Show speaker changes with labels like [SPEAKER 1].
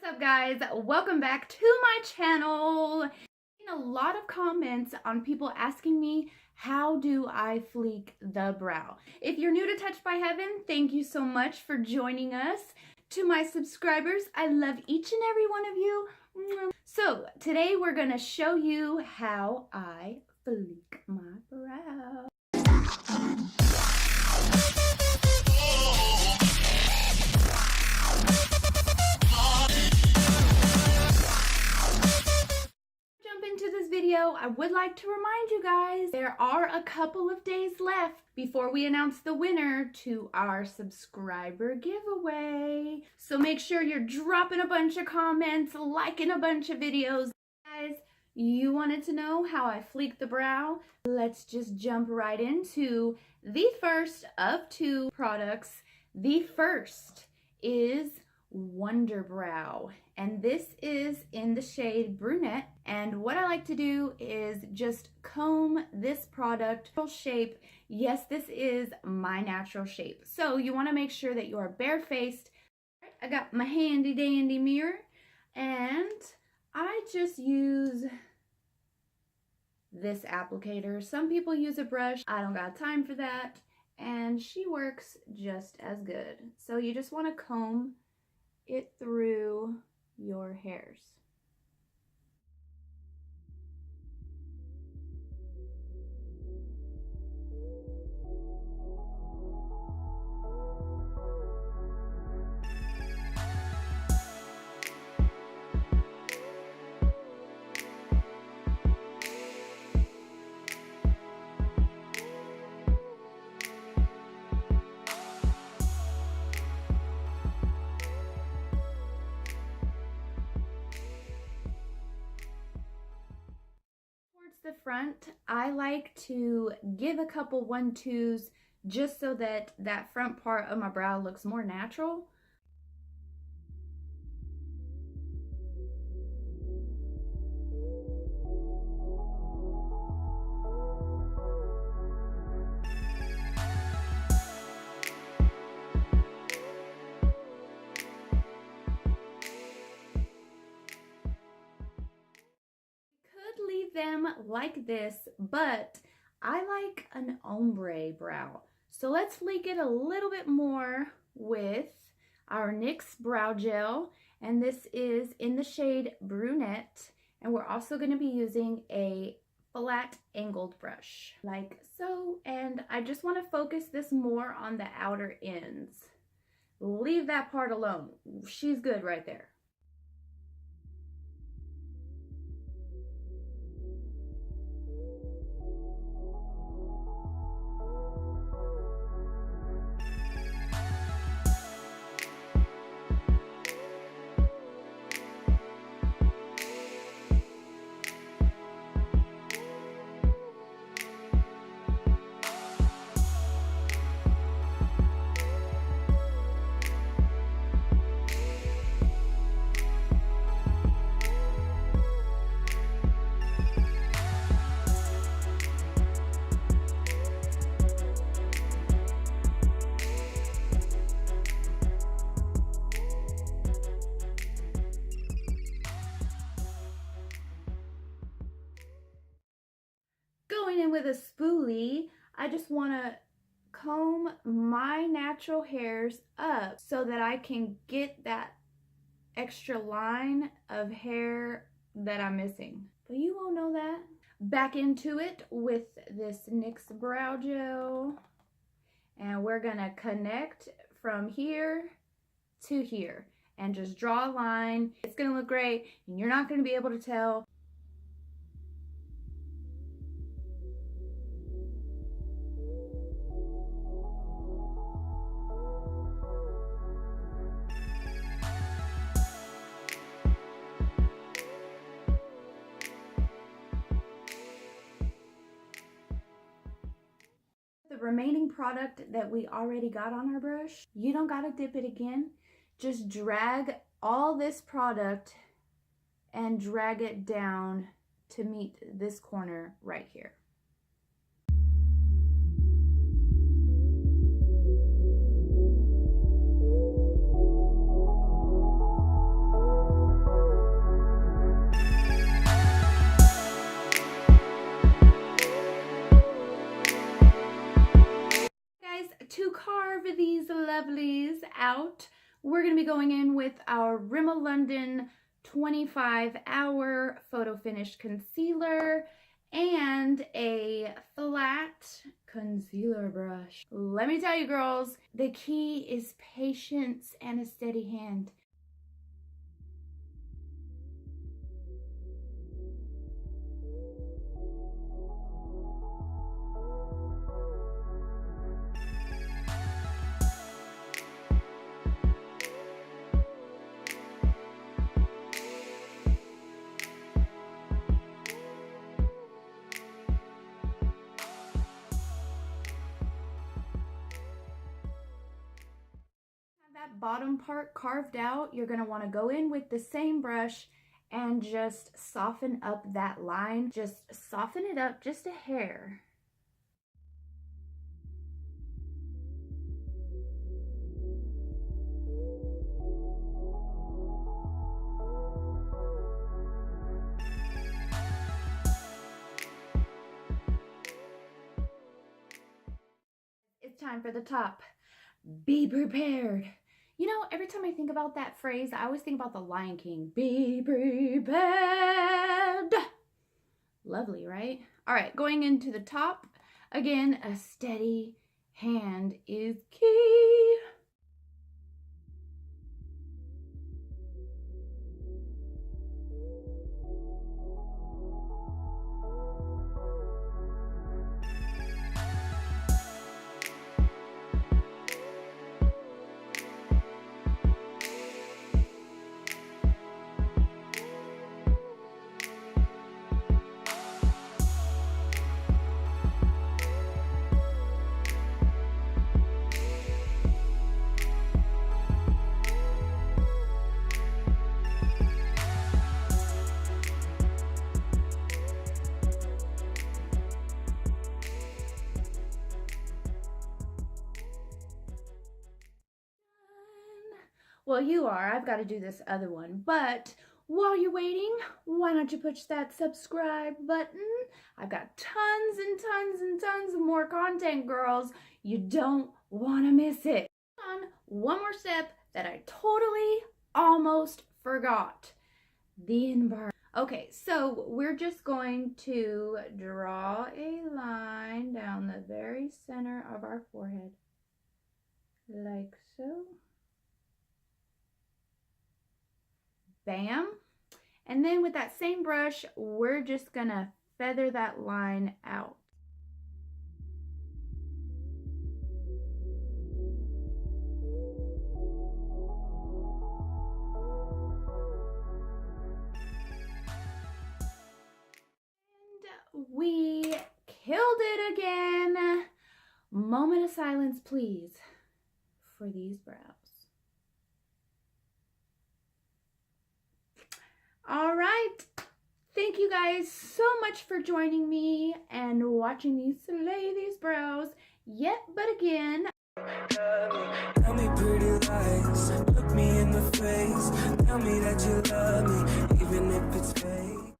[SPEAKER 1] What's up, guys? Welcome back to my channel. A lot of comments on people asking me, how do I fleek the brow? If you're new to Touched by Heaven, thank you so much for joining us. To my subscribers, I love each and every one of you. So today we're gonna show you how I fleek my brow. Into this video, I would like to remind you guys there are a couple of days left before we announce the winner to our subscriber giveaway. So make sure you're dropping a bunch of comments, liking a bunch of videos. Guys, you wanted to know how I fleek the brow? Let's just jump right into the first of two products. The first is Wonder Brow, and this is in the shade Brunette. And what I like to do is just comb this product shape. Yes, this is my natural shape, so you want to make sure that you are barefaced. I got my handy dandy mirror, and I just use this applicator. Some people use a brush. I don't got time for that, and she works just as good. So you just want to comb it through your hairs. The front, I like to give a couple 1-2s just so that that front part of my brow looks more natural. Them like this, but I like an ombre brow, so let's fleek it a little bit more with our NYX brow gel, and this is in the shade Brunette, and we're also going to be using a flat angled brush like so, and I just want to focus this more on the outer ends. Leave that part alone. She's good right there. Going in with a spoolie, I just want to comb my natural hairs up so that I can get that extra line of hair that I'm missing. But you won't know that. Back into it with this NYX brow gel, and we're gonna connect from here to here and just draw a line. It's gonna look great, and you're not gonna be able to tell. The remaining product that we already got on our brush, you don't gotta dip it again. Just drag all this product and drag it down to meet this corner right here. out, we're going to be going in with our Rimmel London 25-hour photo finish concealer and a flat concealer brush. Let me tell you, girls, the key is patience and a steady hand. That bottom part carved out, you're going to want to go in with the same brush and just soften up that line. Just soften it up just a hair. It's time for the top. Be prepared. You know, every time I think about that phrase, I always think about the Lion King. Be prepared. Lovely, right? All right, going into the top. Again, a steady hand is key. Well, you are. I've got to do this other one. But while you're waiting, why don't you push that subscribe button? I've got tons and tons and tons of more content, girls. You don't want to miss it. On one more step that I totally almost forgot. The inburn. Okay, so we're just going to draw a line down the very center of our forehead. Like so. Bam. And then with that same brush, we're just gonna feather that line out. And we killed it again. Moment of silence, please, for these brows. All right, thank you guys so much for joining me and watching me slay these brows yet but again.
[SPEAKER 2] Tell me pretty lies, look me in the face, tell me that you love me, even if it's fake.